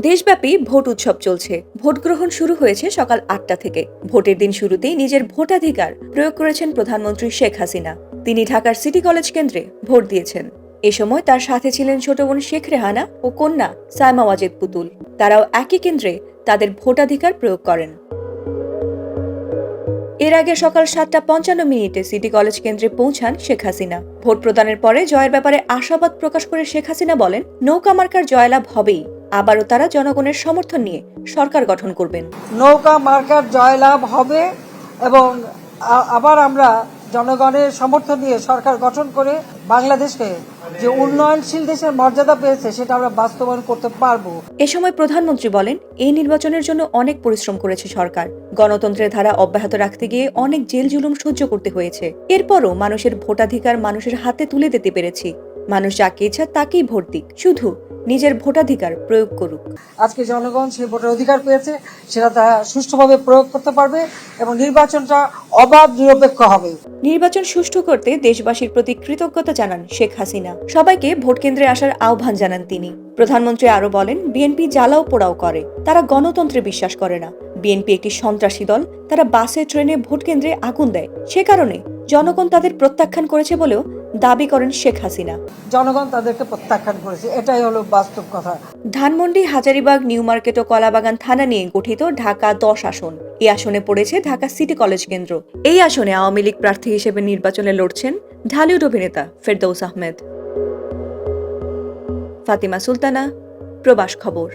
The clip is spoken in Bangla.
দেশব্যাপী ভোট উৎসব চলছে। ভোট গ্রহণ শুরু হয়েছে সকাল ৮টা থেকে। ভোটের দিন শুরুতেই নিজের ভোটাধিকার প্রয়োগ করেছেন প্রধানমন্ত্রী শেখ হাসিনা। তিনি ঢাকার সিটি কলেজ কেন্দ্রে ভোট দিয়েছেন। এ সময় তার সাথে ছিলেন ছোট বোন শেখ রেহানা ও কন্যা সায়মা ওয়াজেদ পুতুল। তারাও একই কেন্দ্রে তাদের ভোটাধিকার প্রয়োগ করেন। এর আগে সকাল ৭টা ৫৫ সিটি কলেজ কেন্দ্রে পৌঁছান শেখ হাসিনা। ভোট প্রদানের পরে জয়ের ব্যাপারে আশাবাদ প্রকাশ করে শেখ হাসিনা বলেন, নৌকা মার্কার জয়লাভ হবেই। আবারও তারা জনগণের সমর্থন নিয়ে সরকার গঠন করবেন। নৌকা মার্কার জয়লাভ হবে এবং আবার আমরা জনগণের সমর্থন নিয়ে সরকার গঠন করে বাংলাদেশকে যে উন্নয়নশীল দেশের মর্যাদা পেয়েছে সেটা আমরা বাস্তবায়ন করতে পারবো। এ সময় প্রধানমন্ত্রী বলেন, এই নির্বাচনের জন্য অনেক পরিশ্রম করেছে সরকার। গণতন্ত্রের ধারা অব্যাহত রাখতে গিয়ে অনেক জেল জুলুম সহ্য করতে হয়েছে। এরপরও মানুষের ভোটাধিকার মানুষের হাতে তুলে দিতে পেরেছি। মানুষ যাকে ইচ্ছা তাকেই ভোট দিক, শুধু নিজের ভোটাধিকার প্রয়োগ করুক। আজকে জনগণ সেই ভোটের অধিকার পেয়েছে, সেটা তারা সুষ্ঠুভাবে প্রয়োগ করতে পারবে এবং নির্বাচনটা অবাধ নিরপেক্ষ হবে। নির্বাচন সুষ্ঠু করতে দেশবাসীর প্রতি কৃতজ্ঞতা জানান শেখ হাসিনা। সবাইকে ভোট কেন্দ্রে আসার আহ্বান জানান তিনি। প্রধানমন্ত্রী আরো বলেন, বিএনপি জ্বালাও পোড়াও করে, তারা গণতন্ত্রে বিশ্বাস করে না। বিএনপি একটি সন্ত্রাসী দল, তারা বাসে ট্রেনে ভোট কেন্দ্রে আগুন দেয়। সে কারণে জনগণ তাদের প্রত্যাখ্যান করেছে বলেও দাবি করেন শেখ হাসিনা। জনগণ তাদেরকে প্রত্যাখ্যান করেছে, এটাই হলো বাস্তব কথা। ধানমন্ডি, হাজারীবাগ, নিউ মার্কেট ও কলাবাগান থানা নিয়ে গঠিত ঢাকা ১০ আসন। এই আসনে পড়েছে ঢাকা সিটি কলেজ কেন্দ্র। এই আসনে আওয়ামী লীগ প্রার্থী হিসেবে নির্বাচনে লড়ছেন ঢালিউড অভিনেতা ফেরদৌস আহমেদ। ফাতিমা সুলতানা, প্রবাস খবর।